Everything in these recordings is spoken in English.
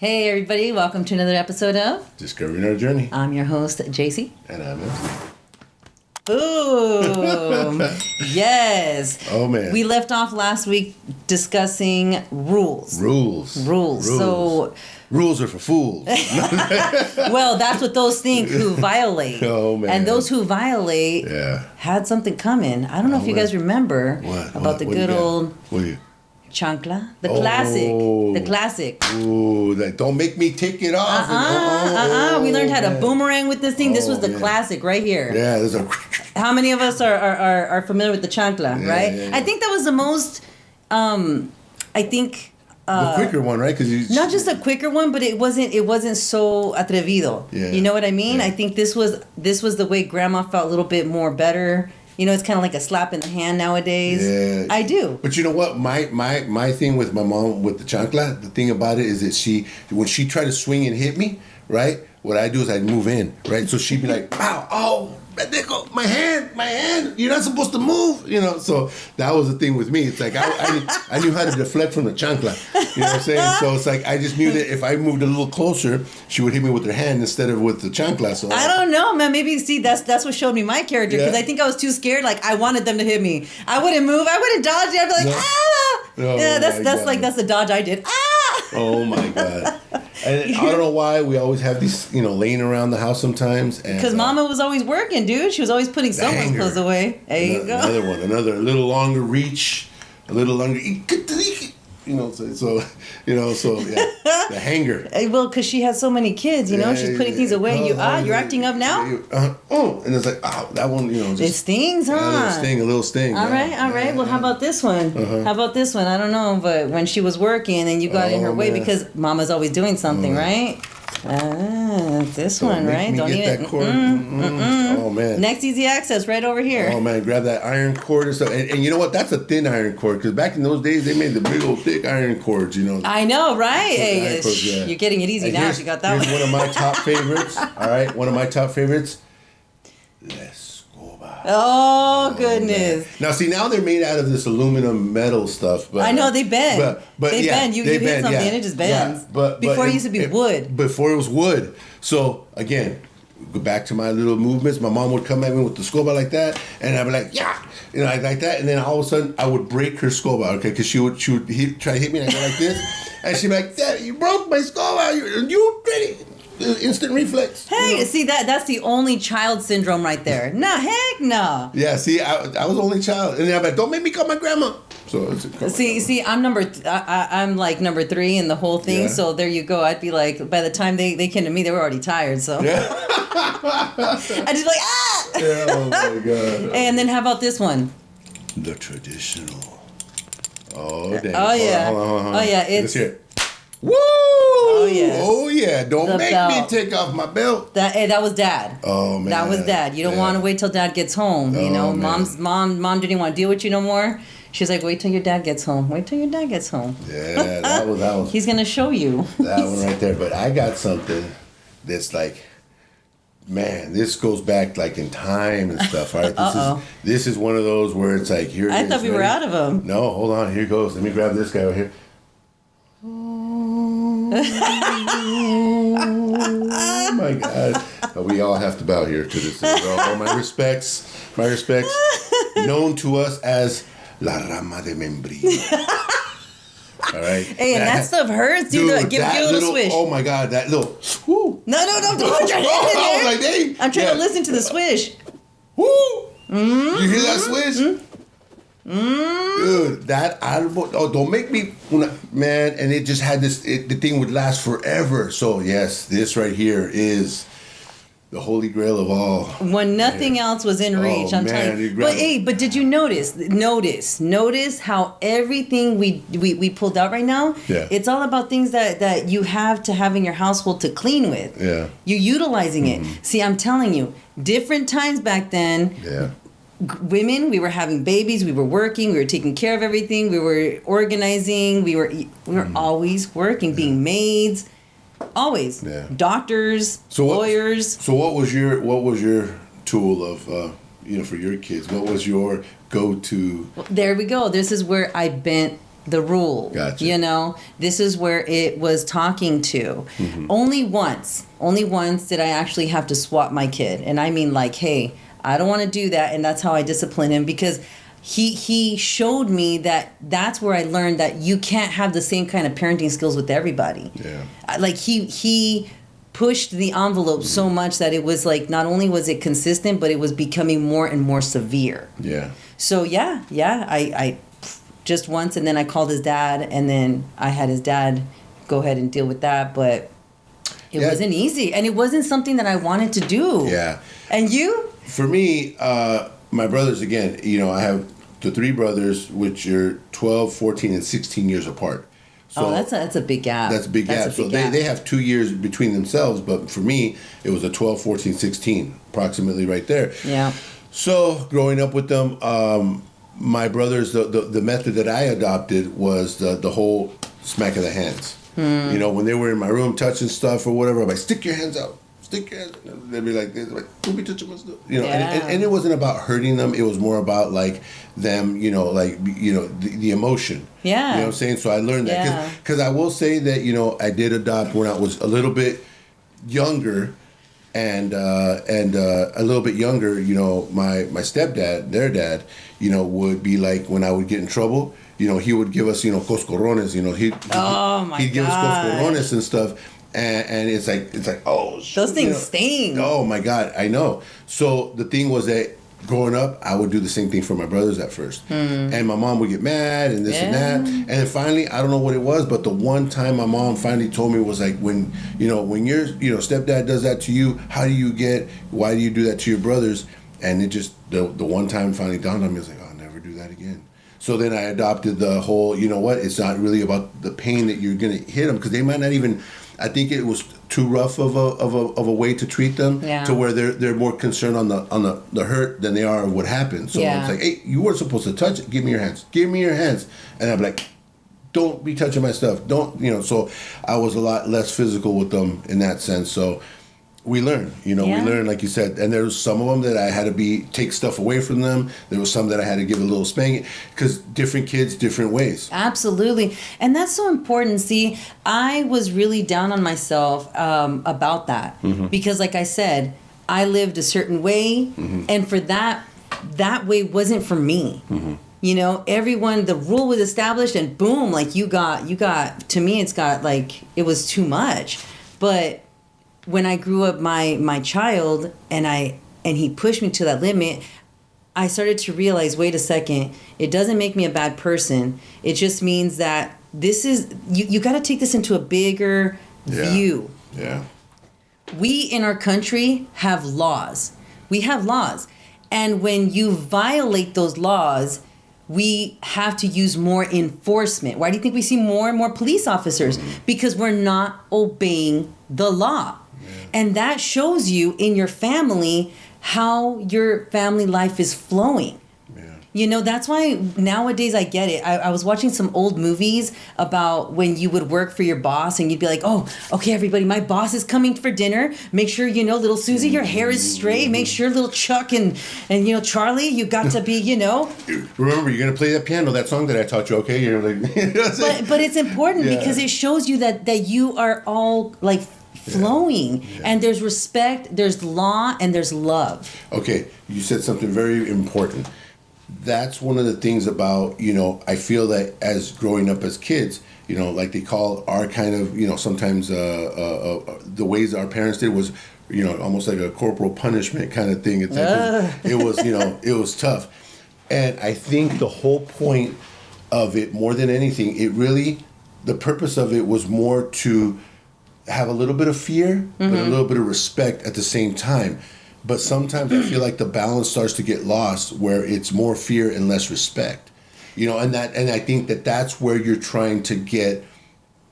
Hey everybody, welcome to another episode of Discovering Our Journey. I'm your host, JC. And I'm MC. Boom! Yes. Oh man. We left off last week discussing rules. Rules. So rules are for fools. well, that's what those think who violate. Oh man. And those who violate had something coming. I don't know if you guys remember about the good old chancla, the classic. Ooh, that don't make me take it off. We learned how to boomerang with this thing. This was the classic right here. Yeah, there's a. How many of us are familiar with the chancla, right? Yeah. I think that was the most. The quicker one, right? Because not just a quicker one, but it wasn't so atrevido. Yeah. You know what I mean? Yeah. I think this was the way Grandma felt a little bit more better. You know, it's kind of like a slap in the hand nowadays. Yeah. I do. But you know what? My thing with my mom with the chancla, the thing about it is that when she tried to swing and hit me, right? What I do is I'd move in, right? So she'd be like, ow, oh, my hand, you're not supposed to move, you know? So that was the thing with me. It's like I knew how to deflect from the chancla, you know what I'm saying? So it's like I just knew that if I moved a little closer, she would hit me with her hand instead of with the chancla. So I don't know, man. Maybe, see, that's what showed me my character, because I think I was too scared. Like, I wanted them to hit me. I wouldn't move. I wouldn't dodge it. I'd be like, ah! Oh, yeah, that's the dodge I did. Ah! Oh, my God. And I don't know why we always have these, laying around the house sometimes. Because Mama was always working, dude. She was always putting someone's clothes away. There you go. Another one, a little longer reach, a little longer. So yeah, the hanger. Well, because she has so many kids, she's putting things away. You're acting up now. And it's like, that one, it stings, huh? A little sting. All right. Well, how about this one? How about this one? I don't know, but when she was working and you got in her way because Mama's always doing something, right? This one, right? Don't get that cord. Oh man. Next easy access right over here. Oh man, grab that iron cord and stuff. And you know what? That's a thin iron cord, because back in those days they made the big old thick iron cords. I know, right? Hey, you're getting it easy now if you got that one. Here's one of my top favorites. All right, one of my top favorites. Oh goodness! Man. Now see, now they're made out of this aluminum metal stuff. But I know they bend. But they bend. You hit something and it just bends. Yeah, but before it used to be wood. Before it was wood. So again, go back to my little movements. My mom would come at me with the scoba like that, and I'd be like, like that, and then all of a sudden I would break her scoba, okay? Because she would try to hit me, and I go like this, and she'd be like, "Dad, you broke my scoba. You ready?" Instant reflex. Hey, see that's the only child syndrome right there. No, heck no. Yeah, see, I was the only child, and I'm like, don't make me call my grandma. So see, I'm like number 3 in the whole thing. Yeah. So there you go. I'd be like, by the time they came to me, they were already tired. So yeah. I'd just be like, ah. Yeah, oh my God. And then how about this one? The traditional. Oh damn. Oh yeah. Hold on. Oh yeah. Let's hear it. Woo! Oh yeah! Don't make me take off my belt. That was Dad. Oh man, that was Dad. You don't want to wait till Dad gets home. Mom didn't want to deal with you no more. She's like, wait till your dad gets home. Yeah, that was. He's gonna show you that one right there. But I got something that's like, man, this goes back like in time and stuff. All right, this is one of those where it's like here. I thought we were out of them. No, hold on. Here goes. Let me grab this guy over here. Oh my God! We all have to bow here to this. All my respects. Known to us as La Rama de Membrillo. All right. Hey, and that stuff hurts. Dude, give a little swish. Oh my God, that little. Whoo. No! Don't put your hand in there. I was like, dang. I'm trying to listen to the swish. Woo! You hear that swish? Dude, that don't make me, man. And it just had this. The thing would last forever. So yes, this right here is the holy grail of all. When nothing else was in reach, I'm telling you. But did you notice how everything we pulled out right now? Yeah. It's all about things that you have to have in your household to clean with. Yeah. You're utilizing it. See, I'm telling you, different times back then. Yeah. Women, we were having babies, we were working, we were taking care of everything, we were organizing, we were always working, being maids, always. Yeah. Doctors, lawyers. So what was your tool of for your kids? What was your go-to? There we go. This is where I bent the rule. Gotcha. You know, this is where it was talking to. Only once did I actually have to swap my kid. And I mean, like, hey, I don't want to do that. And that's how I discipline him, because he showed me that that's where I learned that you can't have the same kind of parenting skills with everybody. Yeah. Like he pushed the envelope so much that it was like, not only was it consistent, but it was becoming more and more severe. Yeah. So I just once, and then I called his dad, and then I had his dad go ahead and deal with that, but it wasn't easy, and it wasn't something that I wanted to do. Yeah. And you? For me, my brothers, again, you know, I have the 3 brothers, which are 12, 14, and 16 years apart. So that's a big gap. That's a big gap. So they have 2 years between themselves, but for me, it was a 12, 14, 16, approximately right there. Yeah. So growing up with them, my brothers, the method that I adopted was the whole smack of the hands. You know, when they were in my room touching stuff or whatever, I'm like, stick your hands out. Stick your hands out. They'd be like this, like, don't be touching my stuff. You know, and it wasn't about hurting them. It was more about like them, you know, like, you know, the emotion. Yeah. You know what I'm saying? So I learned that. Because I will say that, you know, I did adopt when I was a little bit younger. And a little bit younger, you know, my stepdad, their dad, you know, would be like, when I would get in trouble, you know, he would give us, you know, coscorrones, you know, he'd give us coscorrones and stuff. And it's like, oh, those things sting. Oh my God, I know. So the thing was that growing up, I would do the same thing for my brothers at first. And my mom would get mad and this and that. And then finally, I don't know what it was, but the one time my mom finally told me was like, when your, you know, stepdad does that to you, why do you do that to your brothers? And it just, the one time finally dawned on me, I was like, I'll never do that again. So then I adopted the whole, you know what, it's not really about the pain that you're going to hit them, because they might not even, I think it was too rough of a way to treat them, to where they're more concerned on the hurt than they are of what happened. So it's like, hey, you weren't supposed to touch it. Give me your hands. Give me your hands. And I'm like, don't be touching my stuff. Don't, you know. So I was a lot less physical with them in that sense. So we learn, you know, we learn, like you said. And there was some of them that I had to take stuff away from them. There was some that I had to give a little spanking, because different kids, different ways. Absolutely. And that's so important. See, I was really down on myself about that, because like I said, I lived a certain way, and for that way wasn't for me. You know, everyone, the rule was established, and boom, like you got, to me, it's got like, it was too much. But when I grew up my child, and he pushed me to that limit, I started to realize, wait a second, it doesn't make me a bad person. It just means that this is, you got to take this into a bigger view. Yeah. We in our country have laws. We have laws. And when you violate those laws, we have to use more enforcement. Why do you think we see more and more police officers? Because we're not obeying the law. And that shows you in your family how your family life is flowing. You know, that's why nowadays I get it. I was watching some old movies about when you would work for your boss, and you'd be like, oh, okay, everybody, my boss is coming for dinner. Make sure, you know, little Susie, your hair is straight. Make sure little Chuck and you know, Charlie, you got to be, you know. Remember, you're going to play that piano, that song that I taught you, okay? You're like, but it's important because it shows you that you are all like flowing, and there's respect, there's law, and there's love. Okay, you said something very important. That's one of the things about, you know, I feel that as growing up as kids, you know, like they call our kind of, you know, sometimes the ways our parents did was, you know, almost like a corporal punishment kind of thing. It's like, it was, you know, it was tough. And I think the whole point of it, more than anything, the purpose of it was more to have a little bit of fear, but a little bit of respect at the same time. But sometimes I feel like the balance starts to get lost, where it's more fear and less respect, you know, and I think that's where you're trying to get,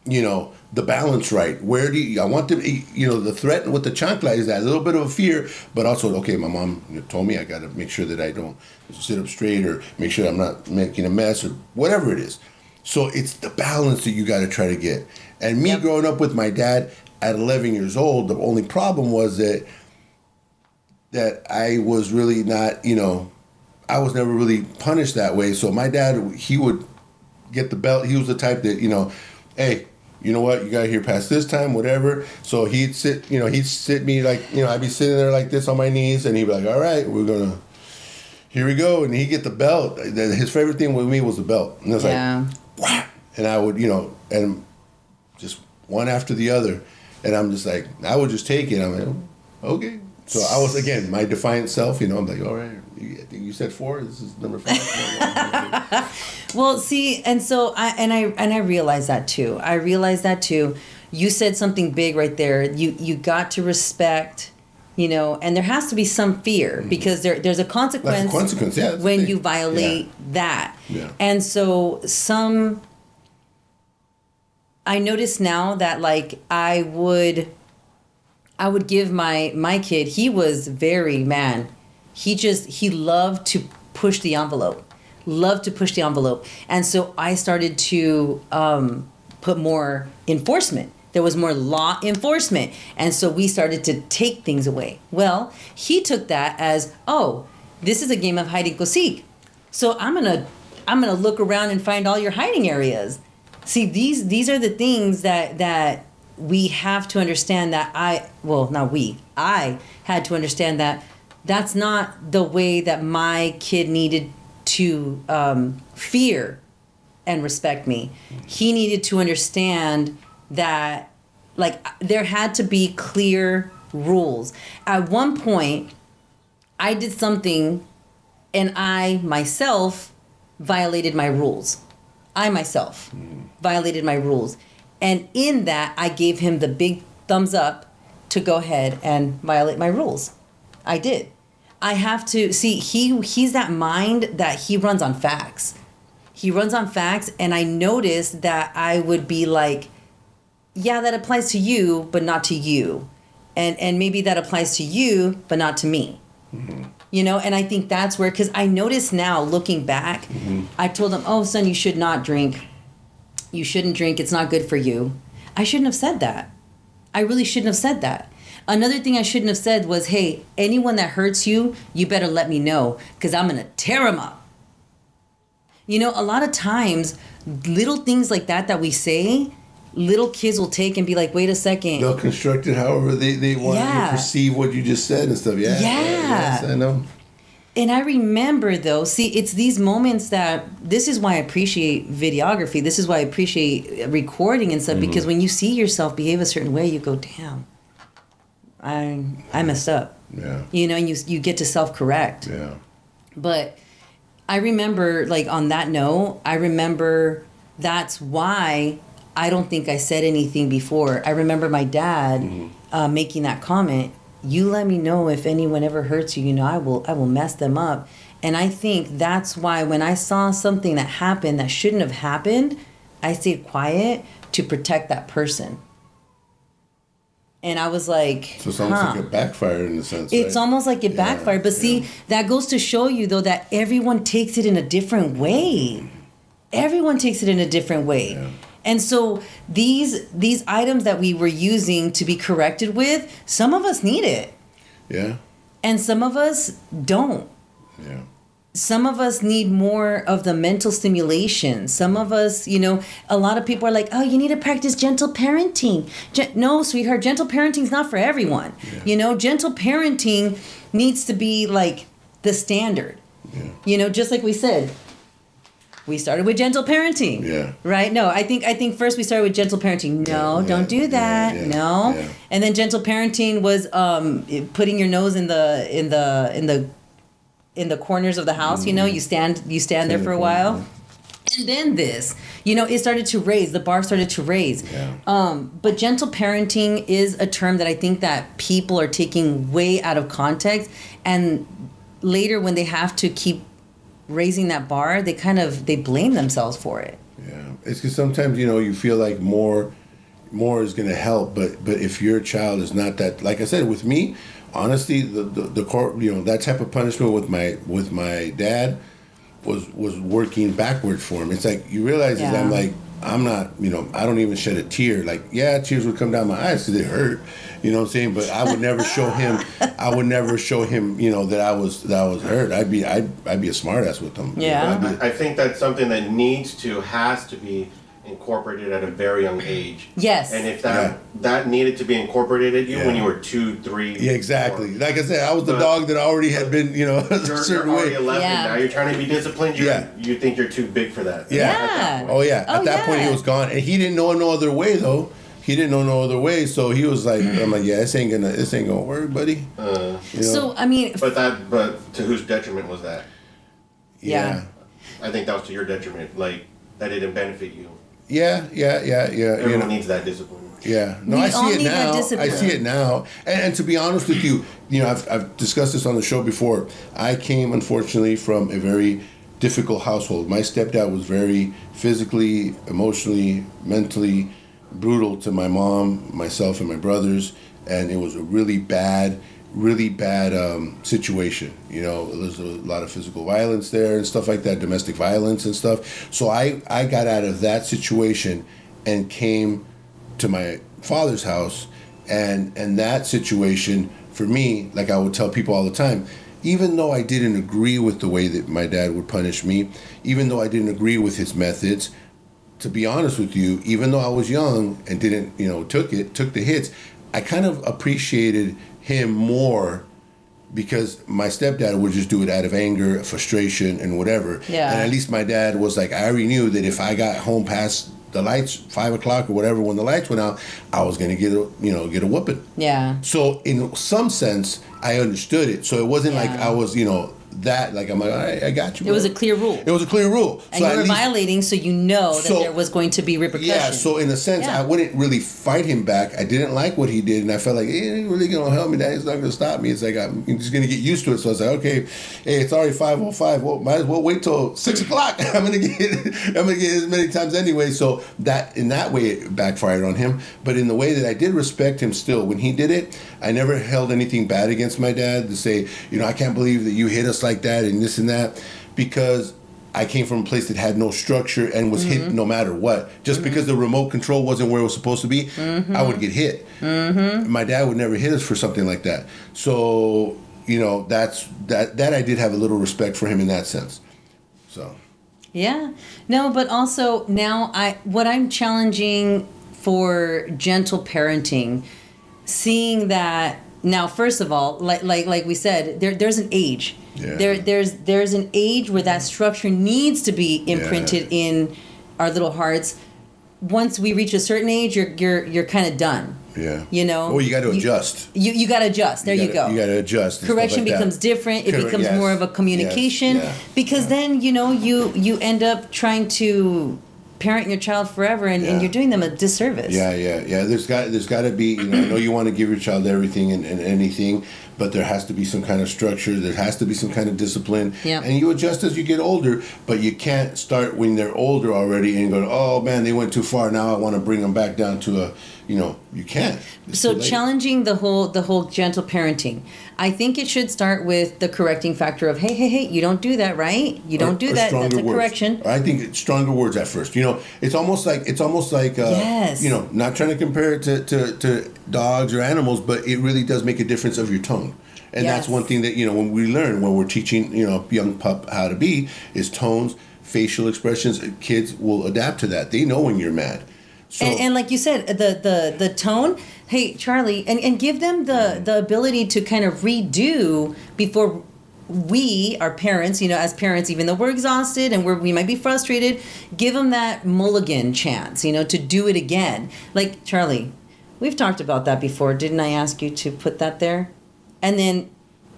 you know, the balance right. Where I want to, you know, the threat with the chancla is that little bit of a fear, but also, okay, my mom told me I got to make sure that I don't sit up straight, or make sure I'm not making a mess, or whatever it is. So it's the balance that you got to try to get. And me growing up with my dad at 11 years old, the only problem was that I was really not, you know, I was never really punished that way. So my dad, he would get the belt. He was the type that, hey, you know what? You got here past this time, whatever. So he'd sit me like, I'd be sitting there like this on my knees, and he'd be like, all right, here we go. And he'd get the belt. His favorite thing with me was the belt. And it was like, whap! And I would, and just one after the other. And I'm just like, I would just take it. I'm like, okay. So I was, again, my defiant self, I'm like, all right, I think you said 4. This is number 5. Well, see, and so I realized that too. You said something big right there. You got to respect, and there has to be some fear because there's a consequence, when you violate that. Yeah. And so I notice now that like I would give my kid, he was very, he loved to push the envelope. And so I started to put more enforcement. There was more law enforcement. And so we started to take things away. Well, he took that as, oh, this is a game of hide and go seek. So I'm gonna look around and find all your hiding areas. See, these are the things that we have to understand that I had to understand that that's not the way that my kid needed to fear and respect me. He needed to understand that, like, there had to be clear rules. At one point, I did something and I myself violated my rules. And in that, I gave him the big thumbs up to go ahead and violate my rules. I did. I have to see, he's that mind that he runs on facts. And I noticed that I would be like, yeah, that applies to you, but not to you. And maybe that applies to you, but not to me. Mm-hmm. And I think that's where, because I notice now, looking back, I told him, oh, son, you should not drink. You shouldn't drink. It's not good for you. I shouldn't have said that. I really shouldn't have said that. Another thing I shouldn't have said was, hey, anyone that hurts you, you better let me know because I'm going to tear them up. A lot of times, little things like that we say, little kids will take and be like, wait a second. They'll construct it however they want to perceive what you just said and stuff. Yeah. Yes, I know. And I remember, though, see, it's these moments that, this is why I appreciate videography. This is why I appreciate recording and stuff, because when you see yourself behave a certain way, you go, damn, I messed up. Yeah. And you get to self-correct. Yeah. But I remember, like, on that note, that's why I don't think I said anything before. I remember my dad making that comment. You let me know if anyone ever hurts you. I will mess them up. And I think that's why when I saw something that happened that shouldn't have happened, I stayed quiet to protect that person. And I was like, so it's almost like it backfired in a sense. It's almost like it backfired. But see, that goes to show you, though, that everyone takes it in a different way. Yeah. And so these items that we were using to be corrected with, some of us need it. Yeah. And some of us don't. Yeah. Some of us need more of the mental stimulation. Some of us, a lot of people are like, oh, you need to practice gentle parenting. No, sweetheart, gentle parenting is not for everyone. Yeah. Gentle parenting needs to be like the standard. Yeah. Just like we said. We started with gentle parenting. Yeah. Right? No, I think first we started with gentle parenting. No, don't do that. No. Yeah. And then gentle parenting was putting your nose in the corners of the house, you stand there for a while. And then this, it started to raise, the bar started to raise. Yeah. But gentle parenting is a term that I think that people are taking way out of context, and later when they have to keep raising that bar, they blame themselves for it. Yeah, it's because sometimes you feel like more is going to help, but if your child is not that, like I said, with me, honestly, the court, that type of punishment with my dad was working backwards for him. It's like you realize is I'm not, I don't even shed a tear. Like, yeah, tears would come down my eyes because it hurt. You know what I'm saying? But I would never show him. That I was hurt. I'd be a smartass with him. Yeah. I think that's something that has to be incorporated at a very young age. Yes. And if that needed to be incorporated when you were 2, 3. Yeah, exactly. 4. Like I said, I was the dog that already had been, a certain you're already way. 11. Now you're trying to be disciplined. You think you're too big for that. Yeah. Oh yeah. At that point, he was gone, and he didn't know no other way though. He didn't know no other way, so he was like, "I'm like, yeah, this ain't gonna work, buddy." So I mean, but to whose detriment was that? Yeah. I think that was to your detriment. Like that didn't benefit you. Yeah. Everyone needs that discipline. Yeah, no, I see it now. I see it now, and to be honest with you, I've discussed this on the show before. I came, unfortunately, from a very difficult household. My stepdad was very physically, emotionally, mentally brutal to my mom, myself, and my brothers, and it was a really bad situation. There's a lot of physical violence there and stuff like that, domestic violence and stuff. So I got out of that situation and came to my father's house, and that situation for me, like I would tell people all the time, even though I didn't agree with the way that my dad would punish me, even though I didn't agree with his methods, to be honest with you, even though I was young and didn't, took the hits, I kind of appreciated him more because my stepdad would just do it out of anger, frustration, and whatever. Yeah. And at least my dad was like, I already knew that if I got home past the lights, 5 o'clock or whatever, when the lights went out, I was gonna get a whooping. Yeah. So in some sense, I understood it. So it wasn't like I was, that, like, I'm like, all right, I got you, bro. It was a clear rule. It was a clear rule. And you were violating, so that there was going to be repercussions. Yeah, so in a sense, I wouldn't really fight him back. I didn't like what he did, and I felt like, he ain't really going to help me. That he's not going to stop me. It's like, I'm just going to get used to it. So I was like, okay, hey, it's already 5:05. Well, might as well wait till 6 o'clock. I'm going to get as many times anyway. So that, in that way, it backfired on him. But in the way that I did respect him still, when he did it, I never held anything bad against my dad to say, I can't believe that you hit us like that and this and that, because I came from a place that had no structure and was hit no matter what. Just because the remote control wasn't where it was supposed to be, I would get hit. My dad would never hit us for something like that. So, that I did have a little respect for him in that sense. So. Yeah. No, but also now what I'm challenging for gentle parenting, seeing that now, first of all, like we said, there's an age. Yeah. There's an age where that structure needs to be imprinted in our little hearts. Once we reach a certain age, you're kind of done. Yeah. Well, you got to adjust. You got to adjust. You go. You got to adjust. Correction becomes different. It becomes more of a communication because then you end up trying to parent your child forever, and you're doing them a disservice. Yeah. There's got to be, I know you want to give your child everything and anything, but there has to be some kind of structure. There has to be some kind of discipline. Yeah. And you adjust as you get older, but you can't start when they're older already and go, oh man, they went too far. Now I want to bring them back down to a, you can't. It's so challenging the whole gentle parenting. I think it should start with the correcting factor of, hey, you don't do that, right? You don't do that. That's a correction. I think it's stronger words at first. It's almost like yes. Not trying to compare it to dogs or animals, but it really does make a difference of your tone. And that's one thing that, when we learn, when we're teaching, young pup how to be, is tones, facial expressions. Kids will adapt to that. They know when you're mad. So, and like you said, the tone, hey, Charlie, and give them the ability to kind of redo before we, our parents, as parents, even though we're exhausted and we might be frustrated, give them that mulligan chance, to do it again. Like, Charlie, we've talked about that before. Didn't I ask you to put that there? And then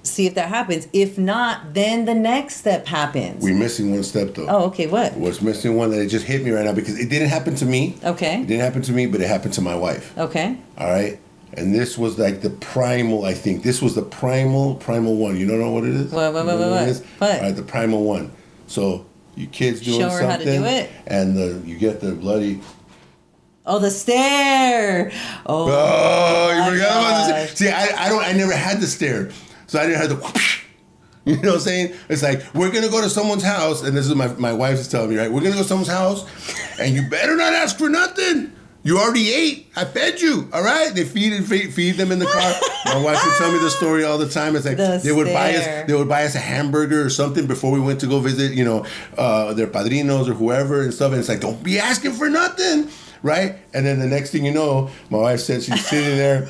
see if that happens. If not, then the next step happens. We're missing one step, though. Oh, okay. What? What's missing one that it just hit me right now, because it didn't happen to me. Okay. It didn't happen to me, but it happened to my wife. Okay. All right. And this was like the primal, I think. This was the primal one. You don't know what it is? What? What? All right, the primal one. So your kid's doing something. Show her how to do it. And you get the bloody... Oh, the stare. Oh, you forgot about this. See, I never had the stare. So I didn't have the... You know what I'm saying? It's like, we're going to go to someone's house, and this is my wife is telling me, right? We're going to go to someone's house, and you better not ask for nothing. You already ate. I fed you. All right? They feed them in the car. My wife would tell me the story all the time. It's like they would buy us a hamburger or something before we went to go visit, their padrinos or whoever and stuff. And it's like, don't be asking for nothing, right? And then the next thing you know, my wife said she's sitting there,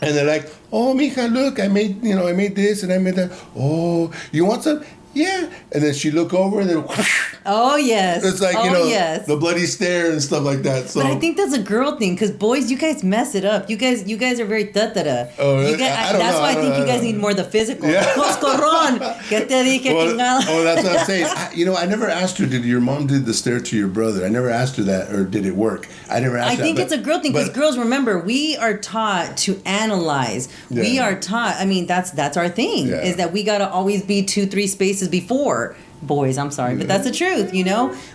and they're like, "Oh, mija, look, I made this and I made that. Oh, you want some?" Yeah. And then she look over and then whoosh, oh yes, it's like yes. The bloody stare and stuff like that. So, but I think that's a girl thing, because boys, you guys mess it up. You guys are very tatara. Oh, really? That's why I think you guys need more of the physical. Yeah. Coscorrón. ¿Qué te dije, chingada? Oh, that's what I'm saying. I never asked her, did your mom did the stare to your brother? I never asked her that, or did it work? I never asked her. I think it's a girl thing, because girls, remember, we are taught to analyze. Yeah. We are taught, that's our thing, is that we got to always be 2-3 spaces before. Boys, I'm sorry, but that's the truth,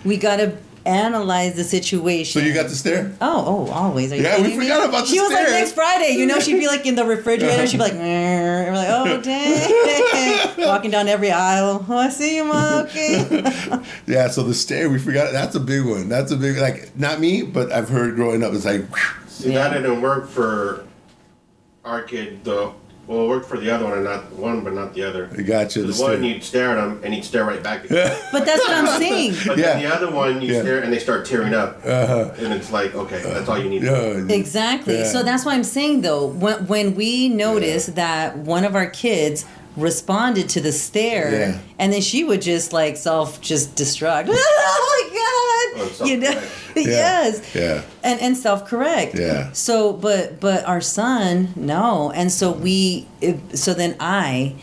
We got to analyze the situation. So you got the stare? Oh, always. Are you we forgot about the stare. She was like, next Friday, she'd be like in the refrigerator. She'd be like, and we're like, oh, dang. Walking down every aisle. Oh, I see you, Mom. Okay. Yeah, so the stare, we forgot. That's a big one. That's a big, like, not me, but I've heard growing up, it's like. See, that didn't work for our kid, though. Well, it worked for the other one, and not one, but not the other. I got you. The one, you'd stare at him, and he'd stare right back at you. But that's what I'm saying. But then the other one, you stare, and they start tearing up. And it's like, okay, that's all you need to do. Exactly. Yeah. So that's why I'm saying, though, when we noticed that one of our kids responded to the stare, and then she would just destruct. Oh my God! Yes. Yeah. And self-correct. Yeah. So, but our son, no, and so then I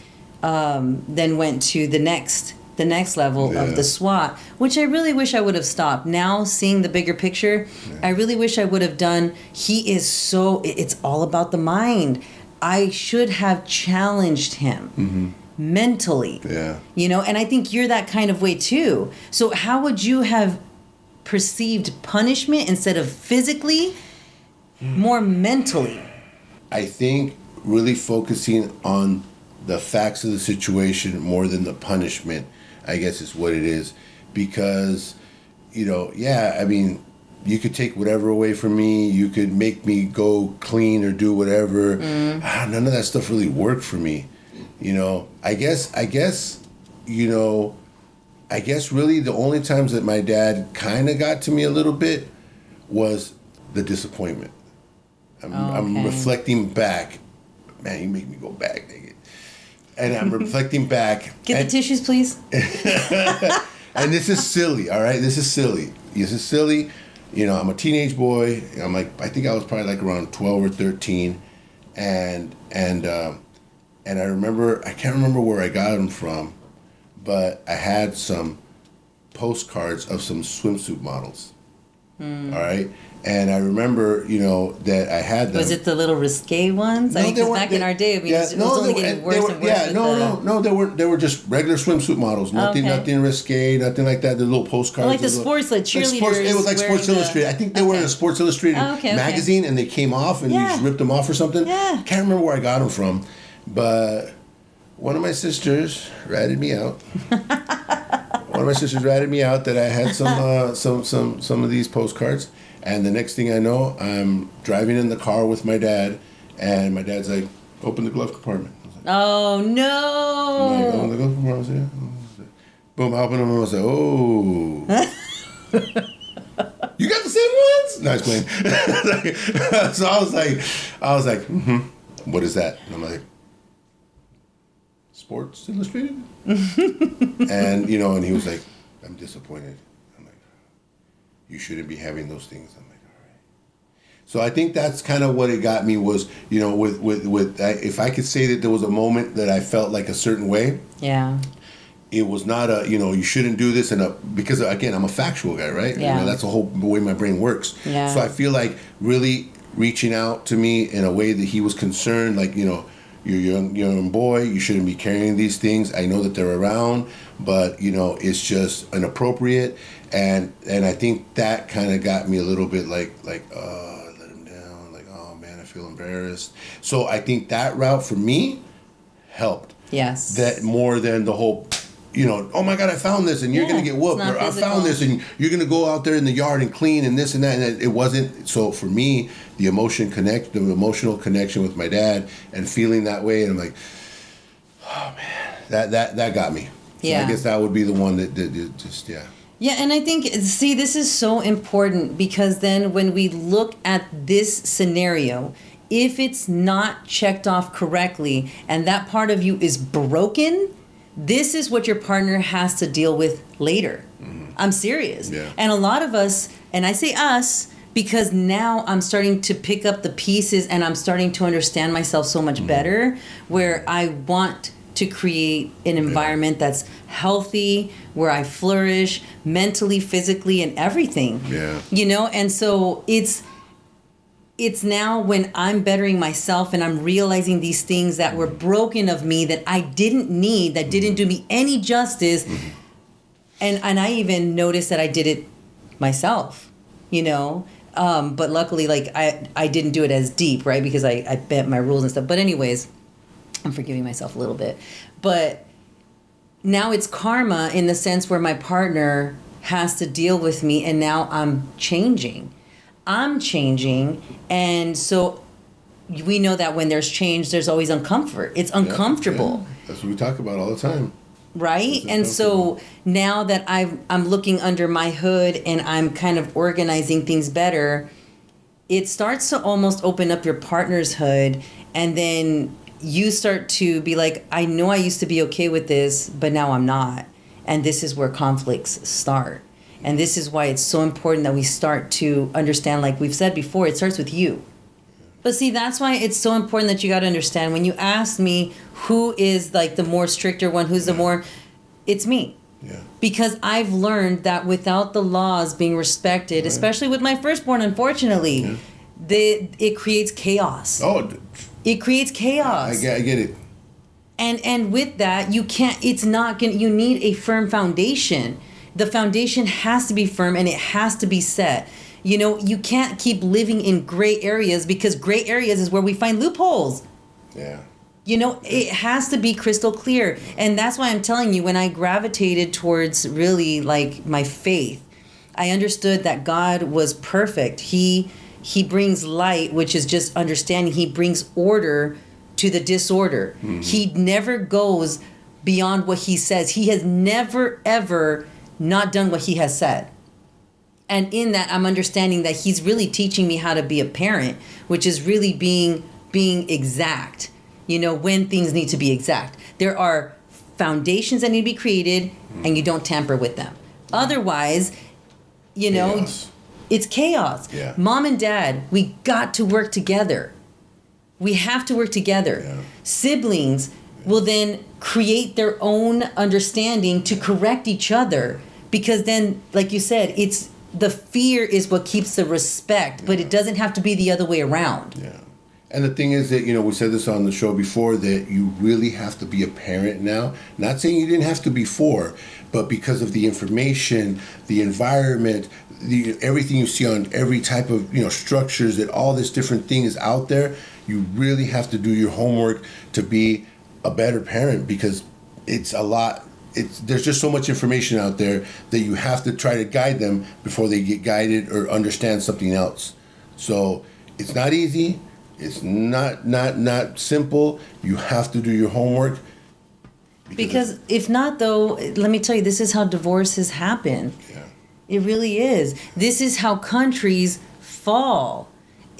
then went to the next level of the SWAT, which I really wish I would have stopped. Now, seeing the bigger picture, I really wish I would have done. It's all about the mind. I should have challenged him mentally. Yeah. And I think you're that kind of way too. So how would you have perceived punishment instead of physically, more mentally? I think really focusing on the facts of the situation more than the punishment, I guess, is what it is. Because, you could take whatever away from me. You could make me go clean or do whatever. None of that stuff really worked for me. I guess really the only times that my dad kind of got to me a little bit was the disappointment. I'm reflecting back. Man, you make me go back, nigga. And I'm reflecting back. Get the tissues, please. And this is silly, all right? This is silly. I'm a teenage boy. I think I was probably like around 12 or 13. And I remember, I can't remember where I got them from, but I had some postcards of some swimsuit models. All right? And I remember, that I had them. Was it the little risque ones? No, because back in our day, it was only getting worse and worse. No, they were just regular swimsuit models. Nothing risque, nothing like that. The little postcards. Like the sports, like cheerleaders. It was like Sports Illustrated. I think they were in a Sports Illustrated magazine, and they came off, and you just ripped them off or something. Yeah. Can't remember where I got them from, but one of my sisters ratted me out. That I had some of these postcards. And the next thing I know, I'm driving in the car with my dad, and my dad's like, "Open the glove compartment." I was like, oh no! I'm like, "Oh, the glove compartment." I was like, yeah. Boom! I opened them, and I was like, "Oh, you got the same ones?" No, I was playing. So I was like, what is that? And I'm like, Sports Illustrated, and and he was like, "I'm disappointed." You shouldn't be having those things. I'm like, all right. So I think that's kind of what it got me was, if I could say that there was a moment that I felt like a certain way. Yeah. It was not you shouldn't do this because again, I'm a factual guy, right? Yeah. That's the whole way my brain works. Yeah. So I feel like really reaching out to me in a way that he was concerned, like, you're a young boy, you shouldn't be carrying these things. I know that they're around, but it's just inappropriate. And I think that kind of got me a little bit like let him down, like, oh man, I feel embarrassed. So I think that route for me helped. Yes. That more than the whole, oh my God, I found this and you're going to get whooped. Or I found this and you're going to go out there in the yard and clean and this and that. And it wasn't. So for me, the emotional connection with my dad and feeling that way. And I'm like, oh man, that got me. So I guess that would be the one that just, yeah. Yeah, and I think, see, this is so important because then when we look at this scenario, if it's not checked off correctly and that part of you is broken, this is what your partner has to deal with later. Mm-hmm. I'm serious. Yeah. And a lot of us, and I say us, because now I'm starting to pick up the pieces and I'm starting to understand myself so much better, where I want to create an environment that's healthy, where I flourish mentally, physically, and everything. Yeah. And so it's now when I'm bettering myself and I'm realizing these things that were broken of me that I didn't need, that didn't do me any justice. And I even noticed that I did it myself, but luckily, like, I didn't do it as deep, right? Because I bent my rules and stuff. But anyways, I'm forgiving myself a little bit. But now it's karma in the sense where my partner has to deal with me, and now I'm changing. And so we know that when there's change, there's always uncomfort. It's uncomfortable. Yeah. That's what we talk about all the time. Right? And so now that I'm looking under my hood and I'm kind of organizing things better, it starts to almost open up your partner's hood, and then you start to be like, I know I used to be okay with this, but now I'm not. And this is where conflicts start. And this is why it's so important that we start to understand, like we've said before, it starts with you. But see, that's why it's so important that you got to understand. When you ask me who is like the more stricter one, who's the more, it's me. Yeah. Because I've learned that without the laws being respected, especially with my firstborn, unfortunately, it creates chaos. Oh, it creates chaos. I get it. And with that, you need a firm foundation. The foundation has to be firm and it has to be set. You can't keep living in gray areas, because gray areas is where we find loopholes. Yeah. It has to be crystal clear. And that's why I'm telling you, when I gravitated towards really like my faith, I understood that God was perfect. He brings light, which is just understanding. He brings order to the disorder. Mm-hmm. He never goes beyond what he says. He has never, ever not done what he has said. And in that, I'm understanding that he's really teaching me how to be a parent, which is really being exact, when things need to be exact. There are foundations that need to be created, and you don't tamper with them. Otherwise, chaos. It's chaos. Yeah. Mom and dad, we got to work together. We have to work together. Yeah. Siblings will then create their own understanding to correct each other, because then, like you said, it's the fear is what keeps the respect, but it doesn't have to be the other way around. Yeah. And the thing is that, we said this on the show before, that you really have to be a parent now. Not saying you didn't have to before, but because of the information, the environment, everything you see on every type of, structures, that all this different thing is out there, you really have to do your homework to be a better parent, because it's a lot. There's just so much information out there that you have to try to guide them before they get guided or understand something else. So it's not easy. It's not simple. You have to do your homework. Because if not, though, let me tell you, this is how divorces happen. Yeah. It really is. This is how countries fall.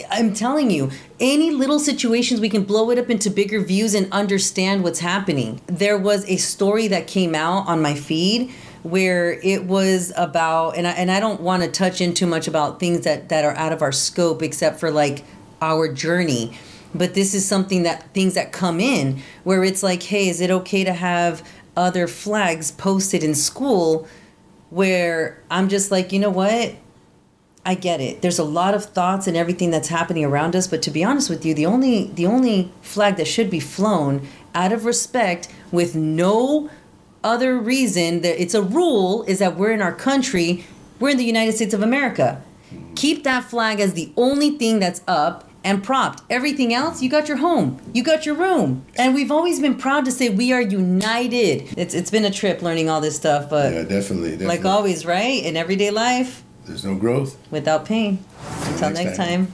I'm telling you, any little situations, we can blow it up into bigger views and understand what's happening. There was a story that came out on my feed where it was about, and I don't want to touch in too much about things that are out of our scope, except for like our journey. But this is things that come in where it's like, hey, is it okay to have other flags posted in school? Where I'm just like, you know what? I get it. There's a lot of thoughts and everything that's happening around us, but to be honest with you, the only flag that should be flown out of respect, with no other reason, that it's a rule, is that we're in our country, we're in the United States of America. Keep that flag as the only thing that's up, and propped. Everything else, you got your home. You got your room. And we've always been proud to say we are united. It's been a trip learning all this stuff, but yeah, definitely. like always, right? In everyday life, there's no growth without pain. Until next time.